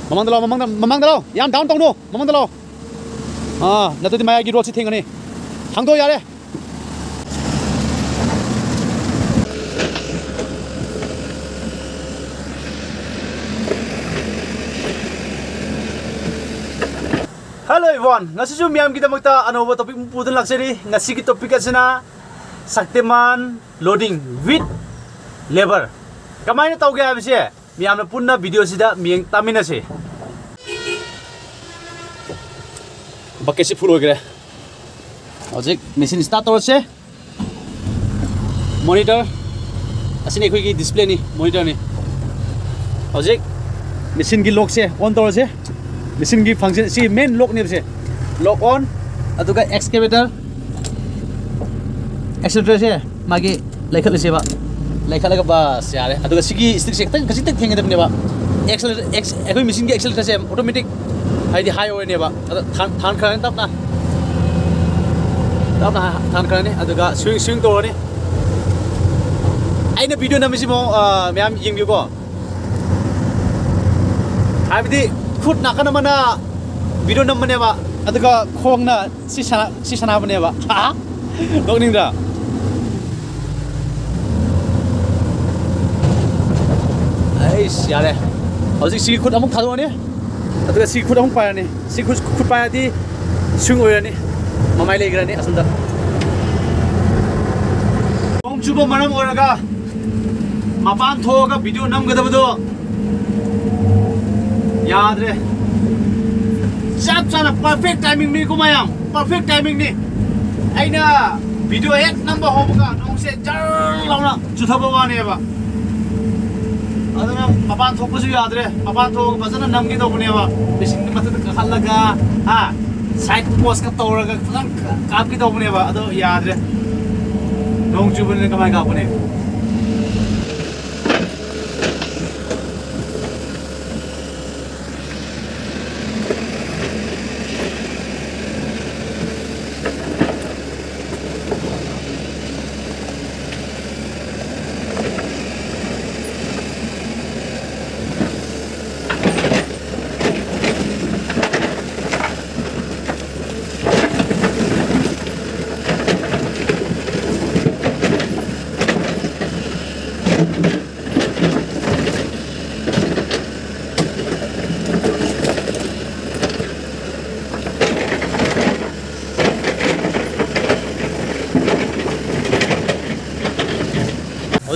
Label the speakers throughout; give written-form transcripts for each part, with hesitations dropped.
Speaker 1: ꯃꯃꯥꯡꯗ ꯂꯥꯎ ꯌꯥꯝ ꯗꯥꯎꯟ ꯇꯧꯅꯨ ꯃꯃꯥꯡꯗ ꯂꯥꯎ ꯅꯠꯇ꯭ꯔꯗꯤ ꯃꯌꯥꯏꯒꯤ ꯔꯣꯗꯁꯤ ꯊꯦꯡꯒꯅꯤ ꯊꯥꯡꯗꯣꯛ ꯌꯥꯔꯦ Hello everyone, ngasisu miyam kidamakta anoba topic pudan laksari ngasi ki topic asina Shaktiman loading with labor kamaina tawge habise miyamna punna video sida miyeng taminase bucket si full hoigre hojik machine start torse monitor asini khoi ki display ni monitor ni hojik machine ki lock se on torse machine ki function si main lock ni se lock on aduga excavator accelerator se magi laikhat se ba laikhat laga bas yare aduga sigi stick se kasi tak thenga dabne ba accelerator ekoi machine ki accelerator se automatic haidi high oil ne ba than khan tapna than khan ne aduga swing to ni aina video na misi mo myam ying ko habidi khut na kana mana video nam mane ba aduga khong na si sana bane ba ha lokning da ai yare hojik si khut amuk thado ni aduga si khut amuk pa ni si khut pa di swing oira ni mamai legra ni asunda ong chuba manam oraga mapan thoga video nam gadabdo याद रे सब सारा perfect timing नि कुमायाम perfect timing नि आइना video एक number होबगा नोंसे जर लाउना जुथबो वानेबा अदना मपान थोकबसु याद रे मपान थोक बजना नमगी दबनेबा बिसिंग मथद खल्लगा हा साइड पोस्ट का तौरगा फलन कापकी दबनेबा अदो याद रे नोंग जुबने कमाय कापने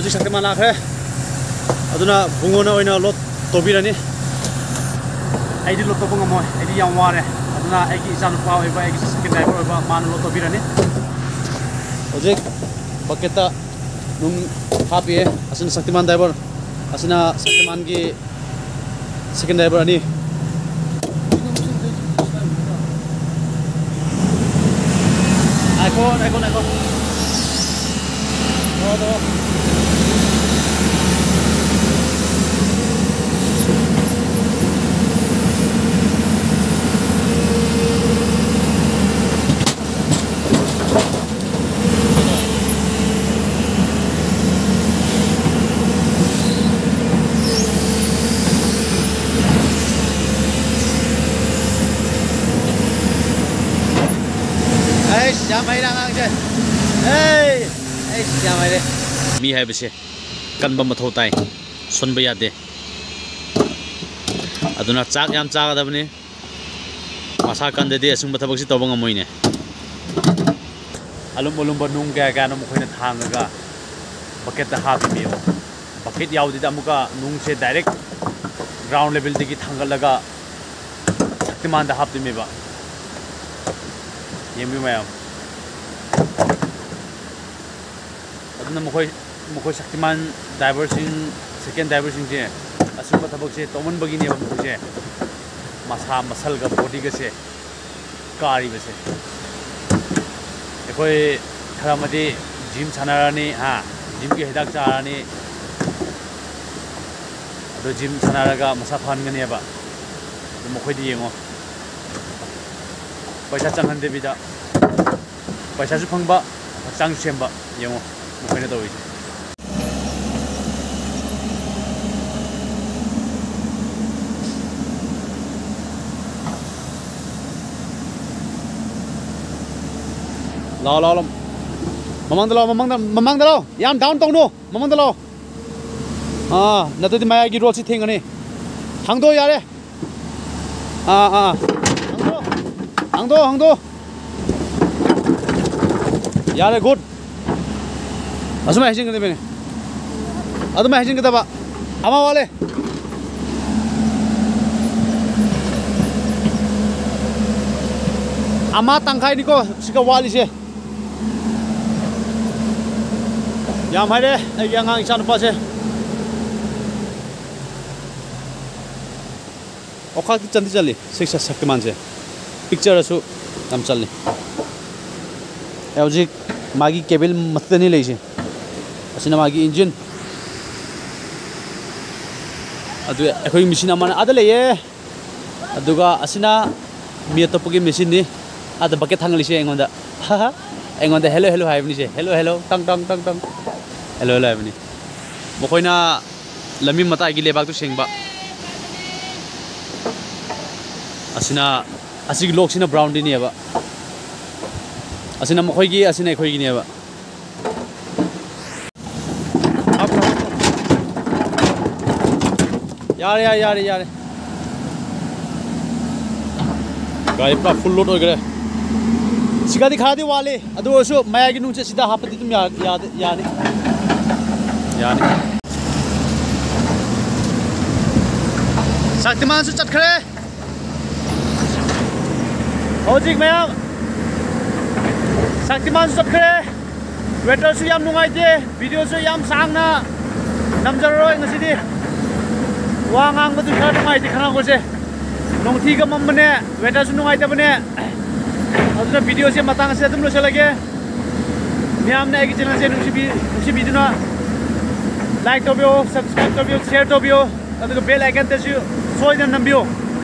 Speaker 1: Hojik Shaktiman lakhe aduna bungona oina lot tobirani aidi lot tobunga moi aidi yam ware aduna aigi isan pa oiba aigi second driver oiba man lot tobirani hojik paketa nung happy asina Shaktiman driver asina Shaktiman ki second driver ani icon do mi hai bise kanba mathau tai sunba yade aduna chak yam chaga dabni masa kan de asung bathabak si tobang amoine alum banung ga no mukhoina thangaga bucket ta habi meo bucket yaudi da muka nung se direct ground level digi thangalaga Shaktiman da habdi meba yemi mayam aduna mukhoi Shaktiman driver sing second driver sing je asumba thabak se toman bagine ba mukhoi se masa masal ga body ga se kari ba se ekoi tharamadi gym sanarani ha gym ki hedak charani ado gym sanaraga masa phan gane ba mukhoi di yengo paisa changhan de bida paisa su phangba chang semba yengo mukhoi na doi lao lao lam mamang da lo yam down tong no mamang da lo na to di maya gi road si thing ani hang do yare hang do yare good asuma hajing ke bene aduma hajing ke ba ama wale ama tangkai ni ko sika wali se ya mai de yang ang isan pa se okha ki chandi chali siksa saktiman se picture asu nam chalni LG magi cable matani leise asina magi engine adu ekhoi machine amana adale ye aduga asina mi topugi machine ni ada bucket hanglise engonda engonda hello hello haibni se hello hello tang tang tang tang hello hello haibni mokoina lami mata gi lebak tu sengba asina asig lok sina brown di ni aba asina mokoi gi asina ekhoi gi ni aba yare गाड़ी पूरा full load हो गया सिगा दिखा दी वाले अदो सो माया की नुचे सीधा हापति तुम याद यानी शक्तिमान से चटखरे हौजिक मैम शक्तिमान से चटखरे वेटर से याम नुंगाइते वीडियो से याम सांगना नमजरोय ngasiदी wa ngang badu khar नुंगाइते खाना कोसे नोंथि का मम्मने वेटर से नुंगाइते बने अदुना वीडियो से मतंग से तुम लोचलगे म्यामने एगी चैनल से नुसी वीडियो लाइक तोबियो सब्सक्राइब तोबियो शेयर तोबियो अदुगा बेल आइकन ते सोइदन नंबियो